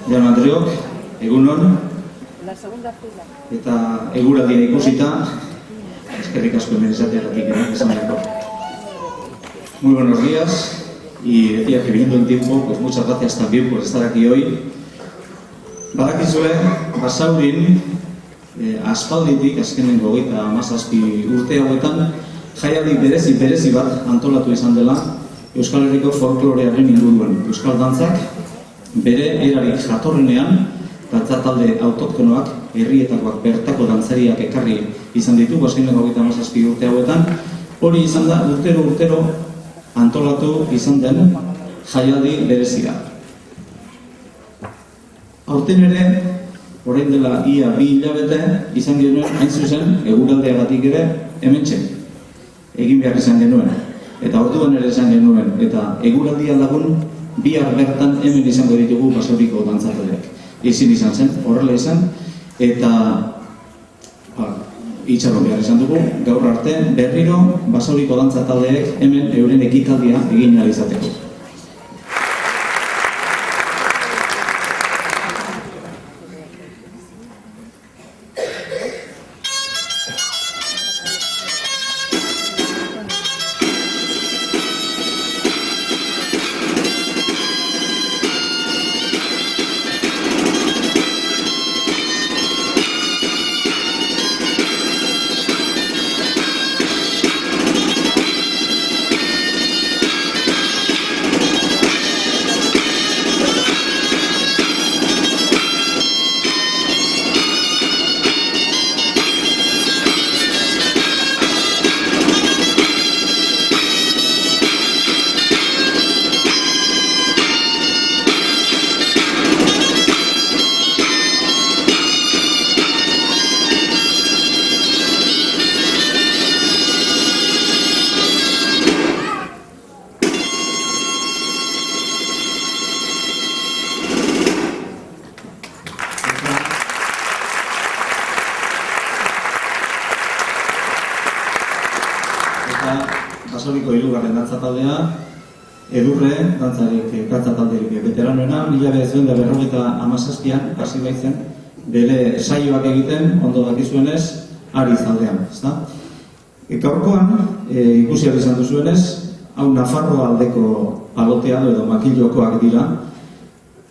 Jaun-andreok, egunon, eta eguraldia ikusita, eskerrik asko hemen izateagatik esan behar. Muy buenos días, y decía que viniendo el tiempo, pues muchas gracias también por estar aquí hoy. Badakizue, Basaurin, aspalditik, azkenengo 37 urte hauetan, jaialdi berezi bat antolatu izan dela Euskal Herriko folklorearen inguruan. Euskal dantzak, bere erarik jatorrenean, dantza talde autoktonoak, herrietakoak bertako dantzariak ekarri izan ditu, azkenengo 37 urte hauetan, hori izan da urtero antolatu izan den jaialdi berezia. Aurten ere, orain dela ia 2 hilabete, izan genuen, hain zuzen, eguraldiagatik ere, hementxe egin behar izan genuen. Eta orduan ere izan genuen, eta eguraldia lagun, bihar bertan hemen izango ditugu Basauriko dantzataleak. Ezin izan zen, horrela izan, eta itxaron behar izan dugu, gaur arte berriro Basauriko dantzataleek hemen euren ekitaldia egin ahal izateko. Basauriko 3. dantzataldea, Edurre, dantzatalderik veteranoena, 1957an hasi baitzen, bere saioak egiten, ondo dakizuenez, Ariz aldean. Gaurkoan, ikusi ahal izan duzuenez, hau Nafarroa aldeko paloteado edo makillokoak dira.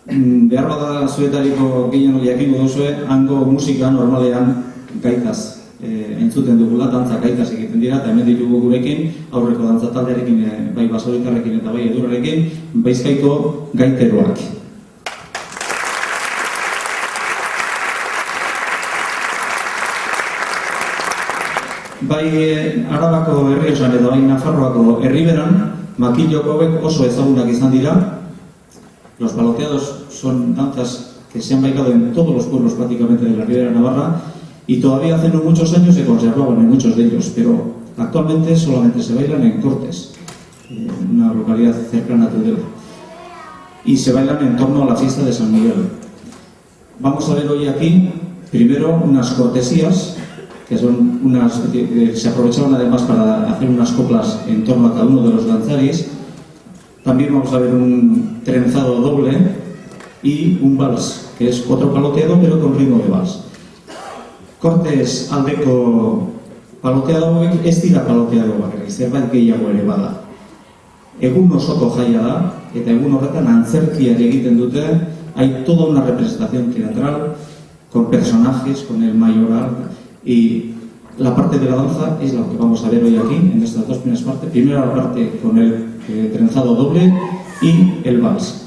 Behar bada zuetariko gehiago jakingo duzue, hango musika normalean gaitaz entzuten dugula, dantza gaitaz egiten dira, eta hemen ditugu gurekin, aurreko dantzataldearekin, bai Basauritarrekin eta bai Edurrerekin, Bizkaiko gaiteroak. Bai Arabako Errioxan edo bai Nafarroako Erriberan, makilloko hauek oso ezagunak izan dira. Los paloteados son danzas que se han bailado en todos los pueblos prácticamente de la Ribera Navarra, y todavía hace no muchos años se conservaban en muchos de ellos, pero actualmente solamente se bailan en Cortes, una localidad cercana a Tudela, y se bailan en torno a la fiesta de San Miguel. Vamos a ver hoy aquí, primero, unas cortesías, que son unas que se aprovecharon además para hacer unas coplas en torno a cada uno de los danzaris. También vamos a ver un trenzado doble y un vals, que es otro paloteado pero con ritmo de vals. Cortes aldeko paloteado hauek ez dira paloteado bakarrik, zerbait gehiago ere bada. Egun osoko jaia da, eta egun horretan antzerkiak egiten dute, hay toda una representación teatral con personajes, con el mayoral, y la parte de la danza es la que vamos a ver hoy aquí, en estas dos primeras partes. Primero la parte con el trenzado doble y el vals.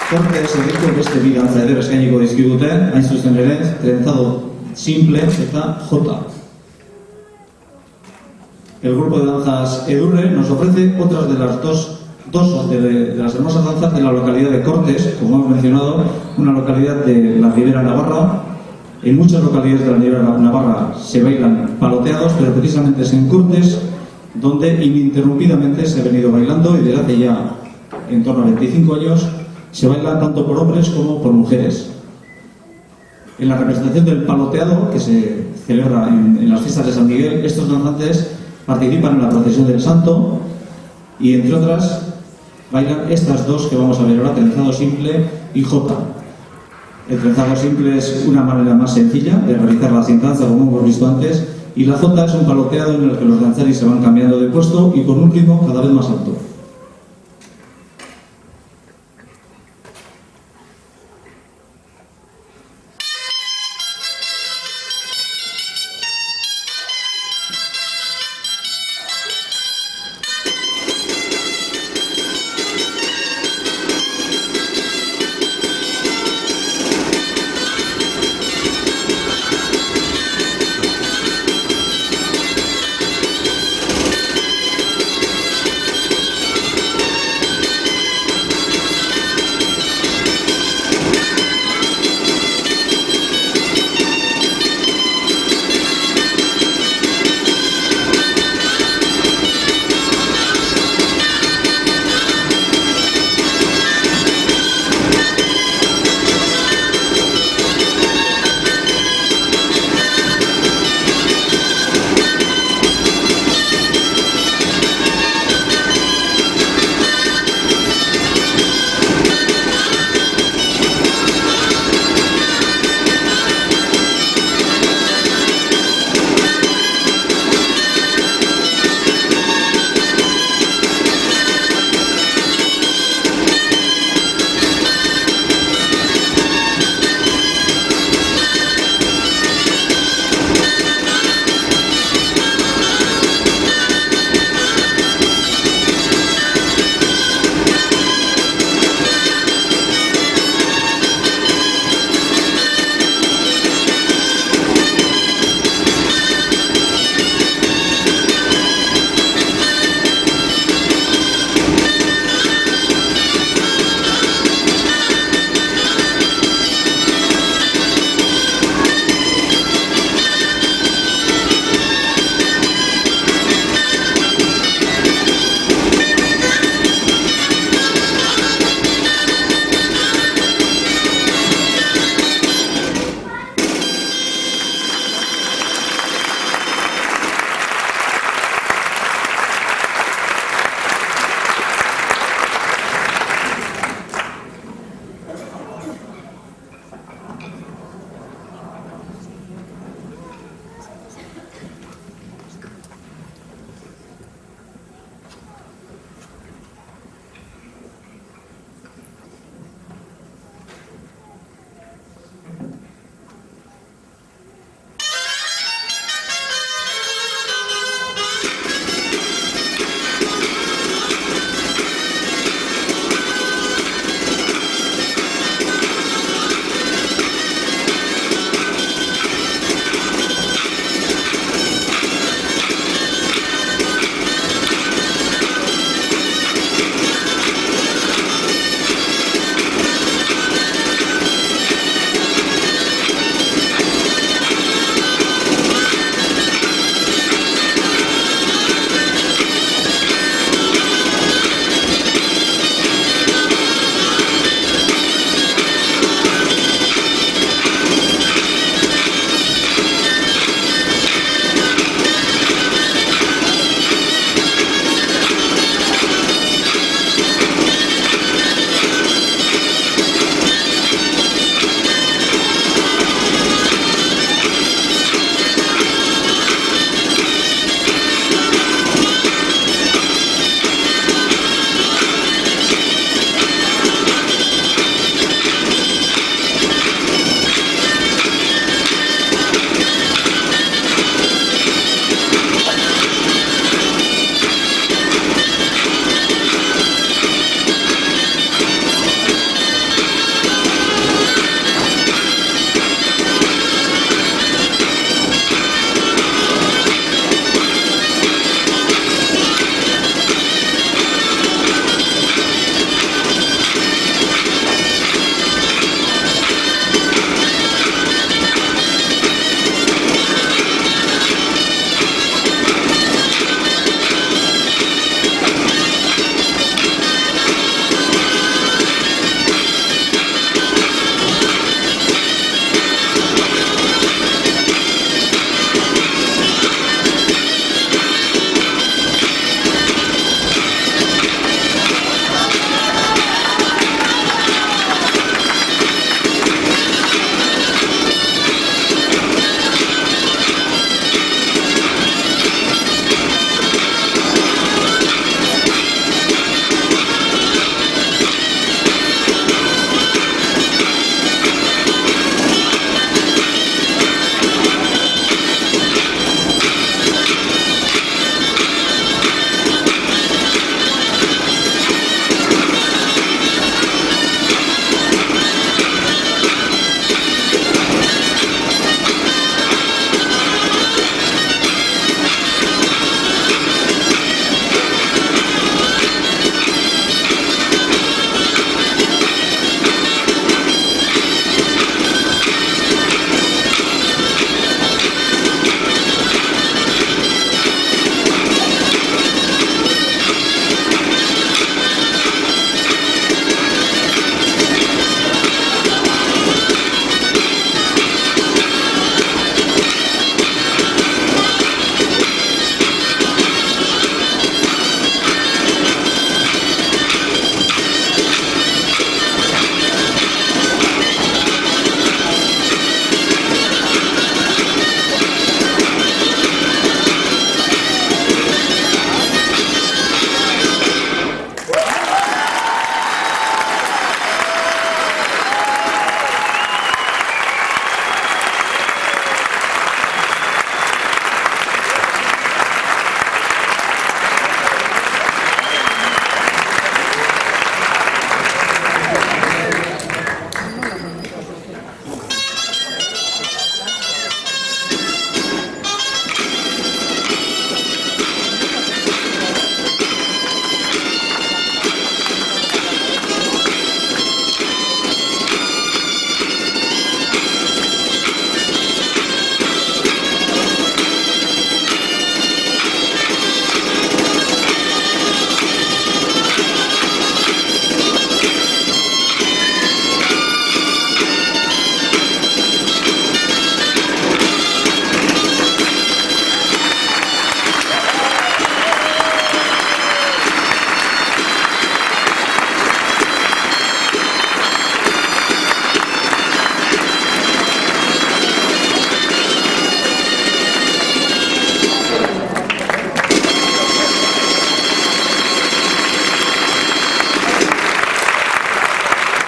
Cortes herriko beste bi dantza ere eskainiko dizkigute, hain zuzen ere, trenzado simple eta jota. El grupo de danzas Edurne nos ofrece otras de las dos de las hermosas danzas de la localidad de Cortes, como hemos mencionado, una localidad de la Ribera Navarra. En muchas localidades de la Ribera Navarra se bailan paloteados, pero precisamente es en Cortes donde ininterrumpidamente se ha venido bailando, y desde hace ya en torno a 25 años se baila tanto por hombres como por mujeres. En la representación del paloteado, que se celebra en las fiestas de San Miguel, estos danzantes participan en la procesión del Santo y, entre otras, bailan estas dos que vamos a ver ahora, trenzado simple y jota. El trenzado simple es una manera más sencilla de realizar la cintanza, como hemos visto antes, y la zota es un paloteado en el que los danzaris se van cambiando de puesto y con un ritmo cada vez más alto.